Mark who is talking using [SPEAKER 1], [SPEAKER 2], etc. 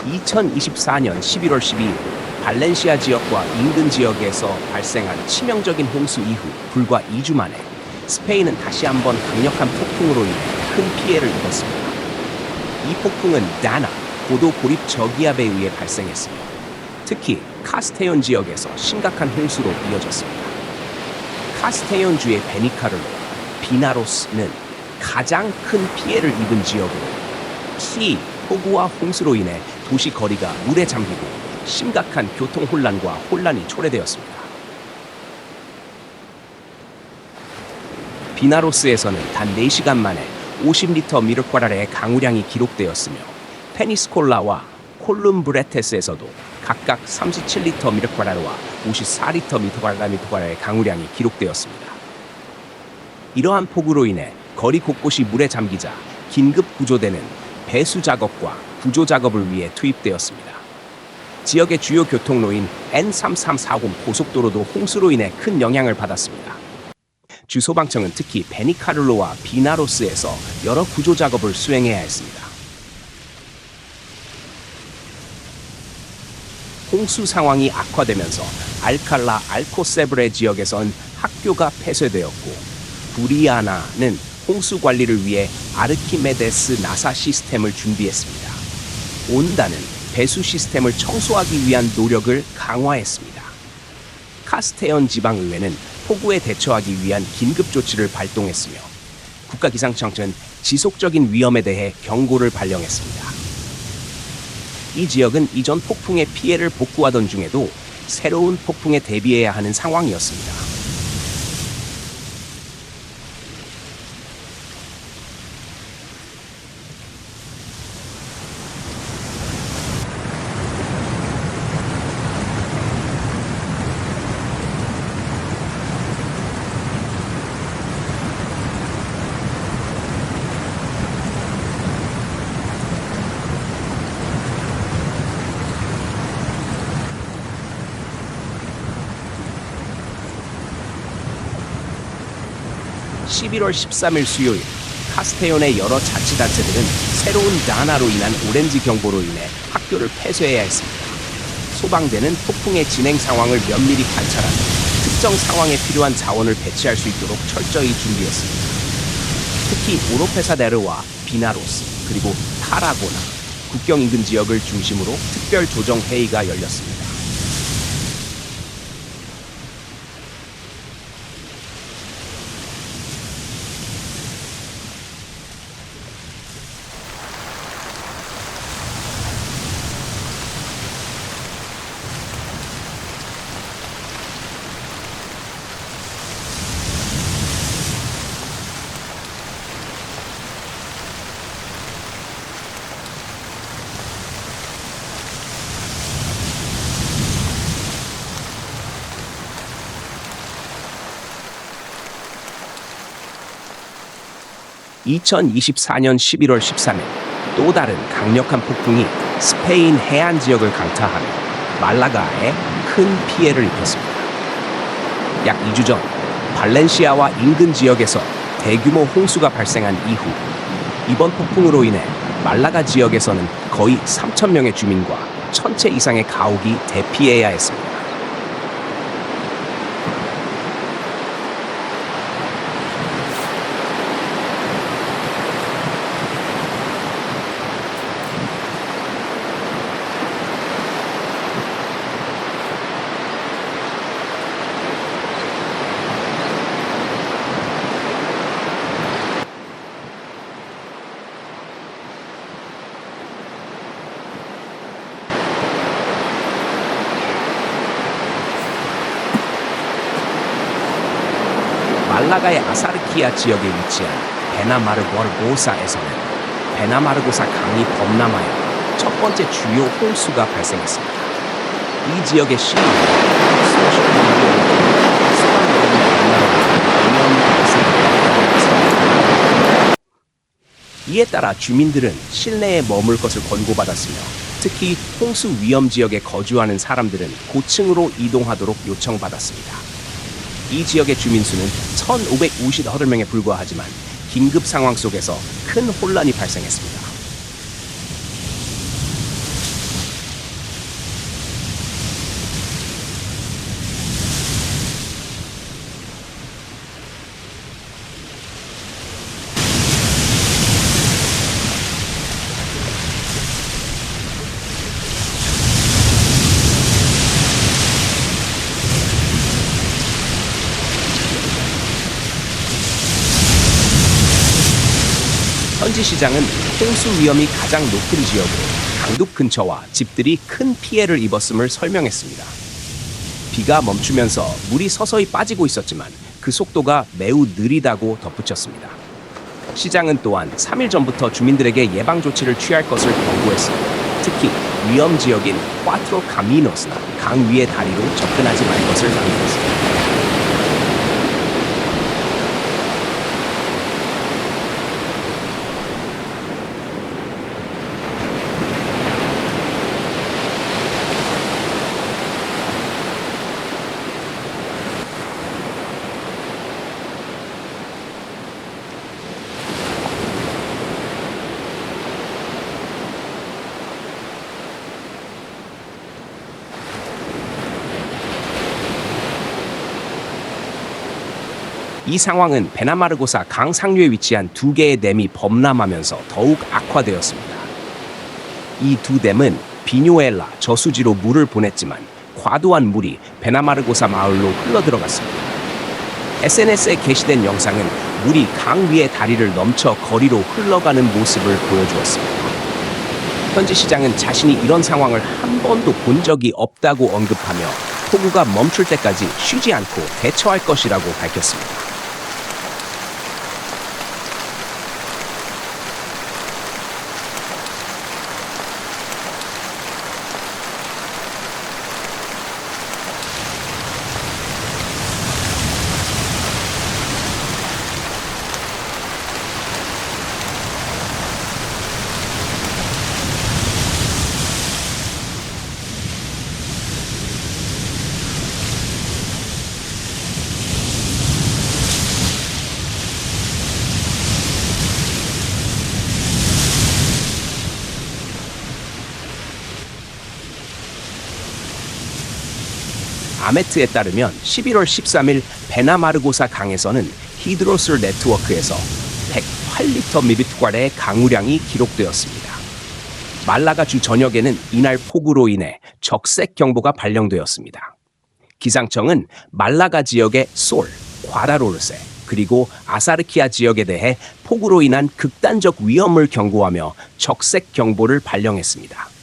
[SPEAKER 1] 2024년 11월 12일 발렌시아 지역과 인근 지역에서 발생한 치명적인 홍수 이후 불과 2주 만에 스페인은 다시 한번 강력한 폭풍으로 인해 큰 피해를 입었습니다. 이 폭풍은 다나, 고도 고립 저기압에 의해 발생했으며 특히 카스테온 지역에서 심각한 홍수로 이어졌습니다. 카스테온주의 베니카를로, 비나로스는 가장 큰 피해를 입은 지역으로 폭우와 홍수로 인해 도시 거리가 물에 잠기고 심각한 교통 혼란과 혼란이 초래되었습니다. 비나로스에서는 단 4시간 만에 50리터 미르과랄의 강우량이 기록되었으며 페니스콜라와 콜룸브레테스에서도 각각 37리터 미르과랄과 54리터 미르과랄의 강우량이 기록되었습니다. 이러한 폭우로 인해 거리 곳곳이 물에 잠기자 긴급 구조대는 배수 작업과 구조 작업을 위해 투입되었습니다. 지역의 주요 교통로인 N3340 고속도로도 홍수로 인해 큰 영향을 받았습니다. 주 소방청은 특히 베니카를로와 비나로스에서 여러 구조 작업을 수행해야 했습니다. 홍수 상황이 악화되면서 알칼라 알코세브레 지역에선 학교가 폐쇄되었고 부리아나는 홍수 관리를 위해 아르키메데스 나사 시스템을 준비했습니다. 온다는 배수 시스템을 청소하기 위한 노력을 강화했습니다. 카스테온 지방의회는 폭우에 대처하기 위한 긴급 조치를 발동했으며 국가기상청은 지속적인 위험에 대해 경고를 발령했습니다. 이 지역은 이전 폭풍의 피해를 복구하던 중에도 새로운 폭풍에 대비해야 하는 상황이었습니다. (11월 13일) 수요일 카스테온의 여러 자치단체들은 새로운 다나로 인한 오렌지 경보로 인해 학교를 폐쇄해야 했습니다. 소방대는 폭풍의 진행 상황을 면밀히 관찰하며 특정 상황에 필요한 자원을 배치할 수 있도록 철저히 준비했습니다. 특히 오로페사데르와 비나로스 그리고 타라고나 국경 인근 지역을 중심으로 특별 조정 회의가 열렸습니다. (2024년 11월 13일) 또 다른 강력한 폭풍이 스페인 해안 지역을 강타하며 말라가에 큰 피해를 입혔습니다. 약 2주 전 발렌시아와 인근 지역에서 대규모 홍수가 발생한 이후 이번 폭풍으로 인해 말라가 지역에서는 거의 3,000명의 주민과 1,000채 이상의 가옥이 대피해야 했습니다. 말라가의 아사르키아 지역에 위치한 베나마르고사에서는 베나마르고사 강이 범람하여 첫 번째 주요 홍수가 발생했습니다. 이 지역의 시민은 이에 따라 주민들은 실내에 머물 것을 권고받았으며 특히 홍수 위험 지역에 거주하는 사람들은 고층으로 이동하도록 요청받았습니다. 이 지역의 주민 수는 1,558명에 불과하지만 긴급 상황 속에서 큰 혼란이 발생했습니다. 현지 시장은 홍수 위험이 가장 높은 지역으로 강둑 근처와 집들이 큰 피해를 입었음을 설명했습니다. 비가 멈추면서 물이 서서히 빠지고 있었지만 그 속도가 매우 느리다고 덧붙였습니다. 시장은 또한 3일 전부터 주민들에게 예방 조치를 취할 것을 경고했습니다. 특히 위험 지역인 꽈트로 카미노스나 강 위의 다리로 접근하지 말 것을 당부했습니다. 이 상황은 베나마르고사 강 상류에 위치한 두 개의 댐이 범람하면서 더욱 악화되었습니다. 이 두 댐은 비뉴엘라 저수지로 물을 보냈지만 과도한 물이 베나마르고사 마을로 흘러들어갔습니다. SNS에 게시된 영상은 물이 강 위의 다리를 넘쳐 거리로 흘러가는 모습을 보여주었습니다. 현지 시장은 자신이 이런 상황을 한 번도 본 적이 없다고 언급하며 폭우가 멈출 때까지 쉬지 않고 대처할 것이라고 밝혔습니다. 아메트에 따르면 11월 13일 베나마르고사 강에서는 히드로슬 네트워크에서 108리터 미리투과의 강우량이 기록되었습니다. 말라가 주 저녁에는 이날 폭우로 인해 적색 경보가 발령되었습니다. 기상청은 말라가 지역의 솔, 과다로르세, 그리고 아사르키아 지역에 대해 폭우로 인한 극단적 위험을 경고하며 적색 경보를 발령했습니다.